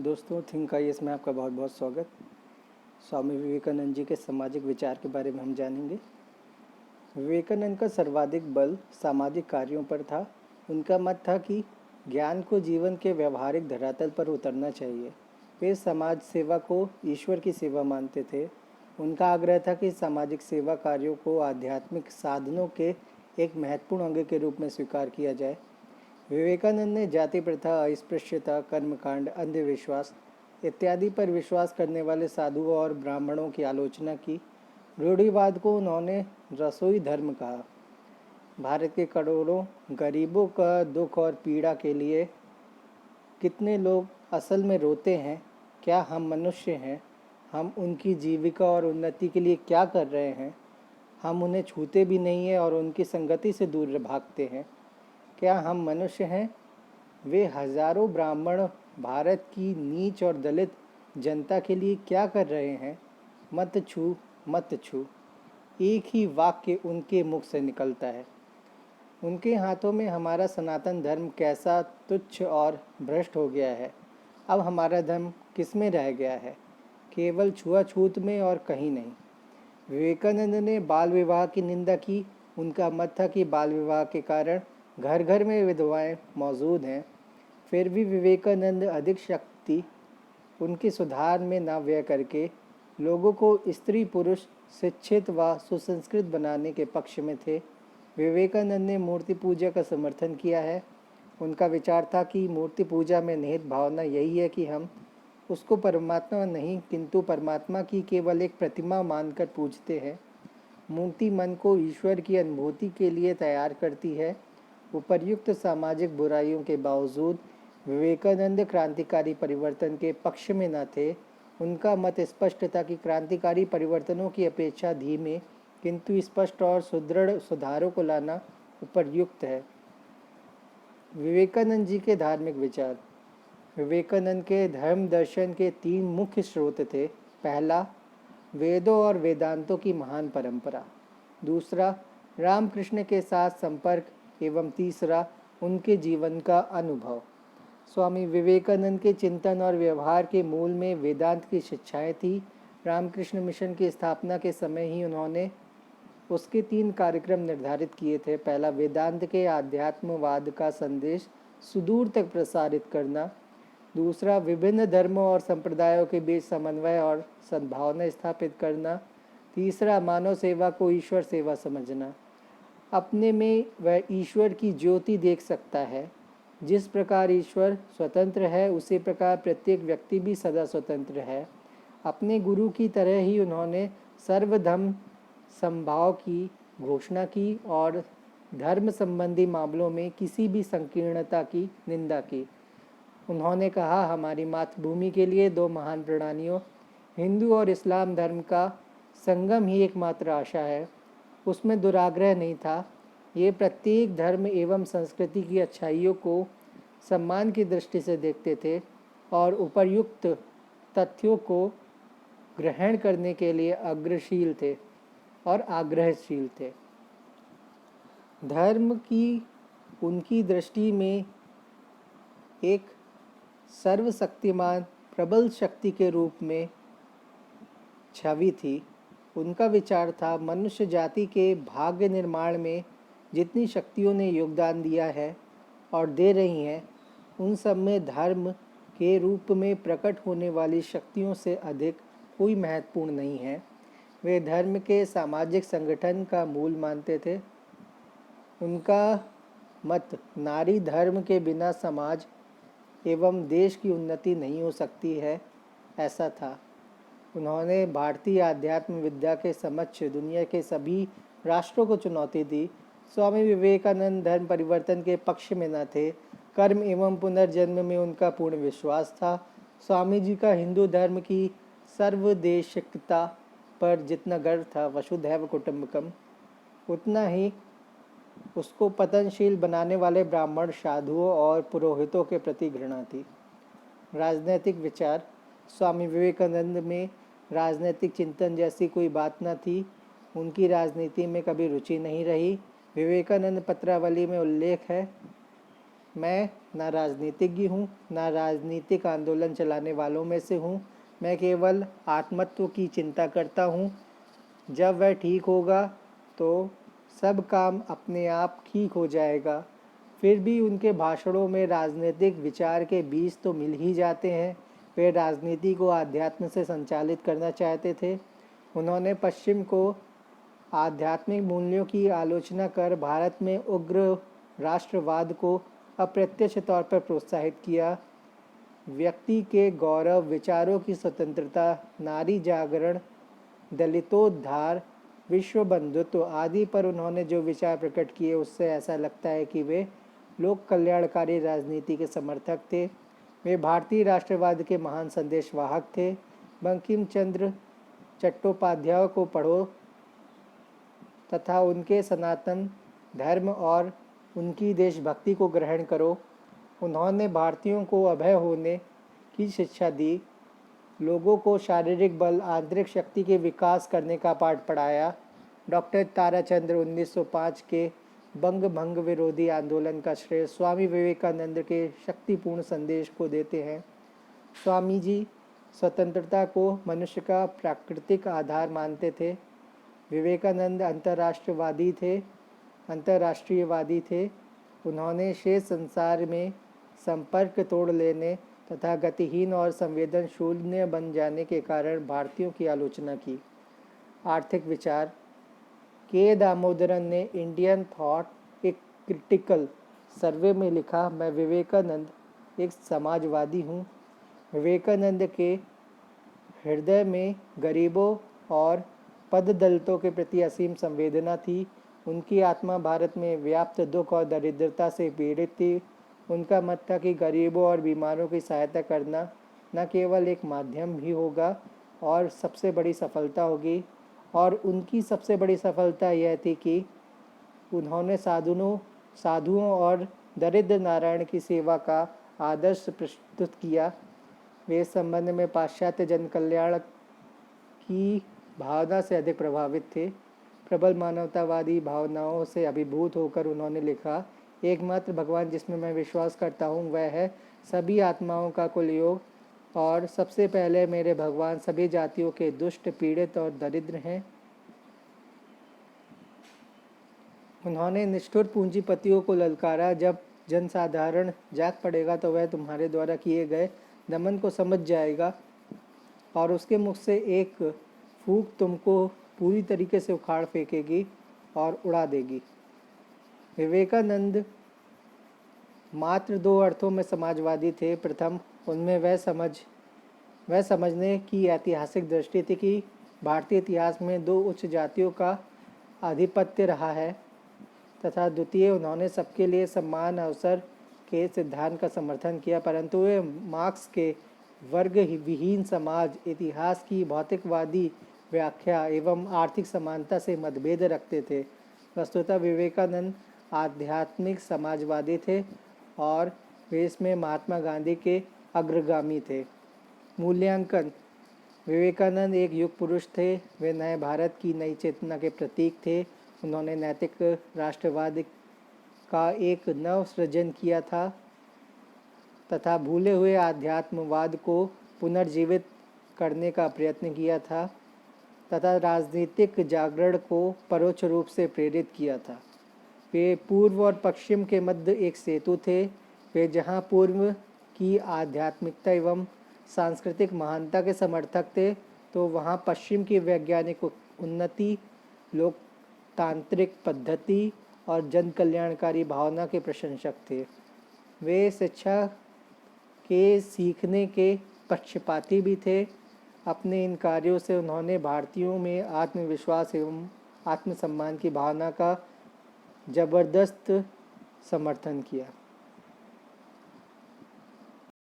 दोस्तों, think IAS में आपका बहुत बहुत स्वागत। स्वामी विवेकानंद जी के सामाजिक विचार के बारे में हम जानेंगे। विवेकानंद का सर्वाधिक बल सामाजिक कार्यों पर था। उनका मत था कि ज्ञान को जीवन के व्यवहारिक धरातल पर उतरना चाहिए। वे समाज सेवा को ईश्वर की सेवा मानते थे। उनका आग्रह था कि सामाजिक सेवा कार्यों को आध्यात्मिक साधनों के एक महत्वपूर्ण अंग के रूप में स्वीकार किया जाए। विवेकानंद ने जाति प्रथा, अस्पृश्यता, कर्मकांड, अंधविश्वास इत्यादि पर विश्वास करने वाले साधुओं और ब्राह्मणों की आलोचना की। रूढ़िवाद को उन्होंने रसोई धर्म कहा। भारत के करोड़ों गरीबों का दुख और पीड़ा के लिए कितने लोग असल में रोते हैं, क्या हम मनुष्य हैं? हम उनकी जीविका और उन्नति के लिए क्या कर रहे हैं? हम उन्हें छूते भी नहीं हैं और उनकी संगति से दूर भागते हैं। क्या हम मनुष्य हैं? वे हजारों ब्राह्मण भारत की नीच और दलित जनता के लिए क्या कर रहे हैं? मत छू, मत छू, एक ही वाक्य उनके मुख से निकलता है। उनके हाथों में हमारा सनातन धर्म कैसा तुच्छ और भ्रष्ट हो गया है। अब हमारा धर्म किस में रह गया है? केवल छुआछूत में और कहीं नहीं। विवेकानंद ने बाल विवाह की निंदा की। उनका मत था कि बाल विवाह के कारण घर घर में विधवाएं मौजूद हैं। फिर भी विवेकानंद अधिक शक्ति उनके सुधार में न व्यय करके लोगों को स्त्री पुरुष शिक्षित व सुसंस्कृत बनाने के पक्ष में थे। विवेकानंद ने मूर्ति पूजा का समर्थन किया है। उनका विचार था कि मूर्ति पूजा में निहित भावना यही है कि हम उसको परमात्मा नहीं किंतु परमात्मा की केवल एक प्रतिमा मानकर पूजते हैं। मूर्ति मन को ईश्वर की अनुभूति के लिए तैयार करती है। उपर्युक्त सामाजिक बुराइयों के बावजूद विवेकानंद क्रांतिकारी परिवर्तन के पक्ष में न थे। उनका मत स्पष्ट था कि क्रांतिकारी परिवर्तनों की अपेक्षा धीमे किंतु स्पष्ट और सुदृढ़ सुधारों को लाना उपर्युक्त है। विवेकानंद जी के धार्मिक विचार। विवेकानंद के धर्म दर्शन के 3 मुख्य स्रोत थे। पहला, वेदों और वेदांतों की महान परंपरा। दूसरा, रामकृष्ण के साथ संपर्क एवं तीसरा, उनके जीवन का अनुभव। स्वामी विवेकानंद के चिंतन और व्यवहार के मूल में वेदांत की शिक्षाएं थी। रामकृष्ण मिशन की स्थापना के समय ही उन्होंने उसके 3 कार्यक्रम निर्धारित किए थे। पहला, वेदांत के आध्यात्मवाद का संदेश सुदूर तक प्रसारित करना। दूसरा, विभिन्न धर्मों और संप्रदायों के बीच समन्वय और सद्भावना स्थापित करना। तीसरा, मानव सेवा को ईश्वर सेवा समझना। अपने में वह ईश्वर की ज्योति देख सकता है। जिस प्रकार ईश्वर स्वतंत्र है उसी प्रकार प्रत्येक व्यक्ति भी सदा स्वतंत्र है। अपने गुरु की तरह ही उन्होंने सर्वधर्म समभाव की घोषणा की और धर्म संबंधी मामलों में किसी भी संकीर्णता की निंदा की। उन्होंने कहा, हमारी मातृभूमि के लिए 2 महान प्रणालियों हिंदू और इस्लाम धर्म का संगम ही एकमात्र आशा है। उसमें दुराग्रह नहीं था। ये प्रत्येक धर्म एवं संस्कृति की अच्छाइयों को सम्मान की दृष्टि से देखते थे और उपर्युक्त तथ्यों को ग्रहण करने के लिए अग्रशील थे और आग्रहशील थे। धर्म की उनकी दृष्टि में एक सर्वशक्तिमान प्रबल शक्ति के रूप में छवि थी। उनका विचार था, मनुष्य जाति के भाग्य निर्माण में जितनी शक्तियों ने योगदान दिया है और दे रही हैं, उन सब में धर्म के रूप में प्रकट होने वाली शक्तियों से अधिक कोई महत्वपूर्ण नहीं है। वे धर्म के सामाजिक संगठन का मूल मानते थे। उनका मत, नारी धर्म के बिना समाज एवं देश की उन्नति नहीं हो सकती है, ऐसा था। उन्होंने भारतीय आध्यात्म विद्या के समक्ष दुनिया के सभी राष्ट्रों को चुनौती दी। स्वामी विवेकानंद धर्म परिवर्तन के पक्ष में न थे। कर्म एवं पुनर्जन्म में उनका पूर्ण विश्वास था। स्वामी जी का हिंदू धर्म की सर्वदेशिकता पर जितना गर्व था, वसुधैव कुटुंबकम, उतना ही उसको पतनशील बनाने वाले ब्राह्मण, साधुओं और पुरोहितों के प्रति घृणा थी। राजनैतिक विचार। स्वामी विवेकानंद में राजनैतिक चिंतन जैसी कोई बात न थी। उनकी राजनीति में कभी रुचि नहीं रही। विवेकानंद पत्रावली में उल्लेख है, मैं ना राजनीतिज्ञ हूँ, ना राजनीतिक आंदोलन चलाने वालों में से हूँ। मैं केवल आत्मत्व की चिंता करता हूँ। जब वह ठीक होगा तो सब काम अपने आप ठीक हो जाएगा। फिर भी उनके भाषणों में राजनीतिक विचार के बीज तो मिल ही जाते हैं। वे राजनीति को आध्यात्म से संचालित करना चाहते थे। उन्होंने पश्चिम को आध्यात्मिक मूल्यों की आलोचना कर भारत में उग्र राष्ट्रवाद को अप्रत्यक्ष तौर पर प्रोत्साहित किया। व्यक्ति के गौरव, विचारों की स्वतंत्रता, नारी जागरण, दलितोद्धार, विश्व बंधुत्व आदि पर उन्होंने जो विचार प्रकट किए, उससे ऐसा लगता है कि वे लोक कल्याणकारी राजनीति के समर्थक थे। वे भारतीय राष्ट्रवाद के महान संदेशवाहक थे। बंकिम चंद्र चट्टोपाध्याय को पढ़ो तथा उनके सनातन धर्म और उनकी देशभक्ति को ग्रहण करो। उन्होंने भारतीयों को अभय होने की शिक्षा दी, लोगों को शारीरिक बल, आंतरिक शक्ति के विकास करने का पाठ पढ़ाया। डॉक्टर ताराचंद्र 1905 के बंग भंग विरोधी आंदोलन का श्रेय स्वामी विवेकानंद के शक्तिपूर्ण संदेश को देते हैं। स्वामी जी स्वतंत्रता को मनुष्य का प्राकृतिक आधार मानते थे। विवेकानंद अंतर्राष्ट्रीयवादी थे। उन्होंने शेष संसार में संपर्क तोड़ लेने तथा गतिहीन और संवेदन शून्य बन जाने के कारण भारतीयों की आलोचना की। आर्थिक विचार। के दामोदरन ने इंडियन थॉट एक क्रिटिकल सर्वे में लिखा, मैं विवेकानंद एक समाजवादी हूँ। विवेकानंद के हृदय में गरीबों और पद दलितों के प्रति असीम संवेदना थी। उनकी आत्मा भारत में व्याप्त दुख और दरिद्रता से पीड़ित थी। उनका मत था कि गरीबों और बीमारों की सहायता करना न केवल एक माध्यम भी होगा और सबसे बड़ी सफलता होगी। और उनकी सबसे बड़ी सफलता यह थी कि उन्होंने साधुओं और दरिद्र नारायण की सेवा का आदर्श प्रस्तुत किया। वे इस संबंध में पाश्चात्य जन कल्याण की भावना से अधिक प्रभावित थे। प्रबल मानवतावादी भावनाओं से अभिभूत होकर उन्होंने लिखा, एकमात्र भगवान जिसमें मैं विश्वास करता हूँ वह है सभी आत्माओं का कुल योग, और सबसे पहले मेरे भगवान सभी जातियों के दुष्ट, पीड़ित और दरिद्र हैं। उन्होंने निष्ठुर पूंजीपतियों को ललकारा, जब जनसाधारण जाग पड़ेगा तो वह तुम्हारे द्वारा किए गए दमन को समझ जाएगा और उसके मुख से एक फूंक तुमको पूरी तरीके से उखाड़ फेंकेगी और उड़ा देगी। विवेकानंद मात्र दो अर्थों में समाजवादी थे। प्रथम, उनमें वह समझने की ऐतिहासिक दृष्टि थी कि भारतीय इतिहास में दो उच्च जातियों का आधिपत्य रहा है, तथा द्वितीय, उन्होंने सबके लिए समान अवसर के सिद्धांत का समर्थन किया। परंतु वे मार्क्स के वर्ग विहीन समाज, इतिहास की भौतिकवादी व्याख्या एवं आर्थिक समानता से मतभेद रखते थे। वस्तुतः विवेकानंद आध्यात्मिक समाजवादी थे और वे इसमें महात्मा गांधी के अग्रगामी थे। मूल्यांकन। विवेकानंद एक युग पुरुष थे। वे नए भारत की नई चेतना के प्रतीक थे। उन्होंने नैतिक राष्ट्रवाद का एक नव सृजन किया था तथा भूले हुए आध्यात्मवाद को पुनर्जीवित करने का प्रयत्न किया था तथा राजनीतिक जागरण को परोक्ष रूप से प्रेरित किया था। वे पूर्व और पश्चिम के मध्य एक सेतु थे। वे जहाँ पूर्व की आध्यात्मिकता एवं सांस्कृतिक महानता के समर्थक थे, तो वहाँ पश्चिम की वैज्ञानिक उन्नति, लोकतांत्रिक पद्धति और जन कल्याणकारी भावना के प्रशंसक थे। वे शिक्षा के सीखने के पक्षपाती भी थे। अपने इन कार्यों से उन्होंने भारतीयों में आत्मविश्वास एवं आत्मसम्मान की भावना का जबरदस्त समर्थन किया।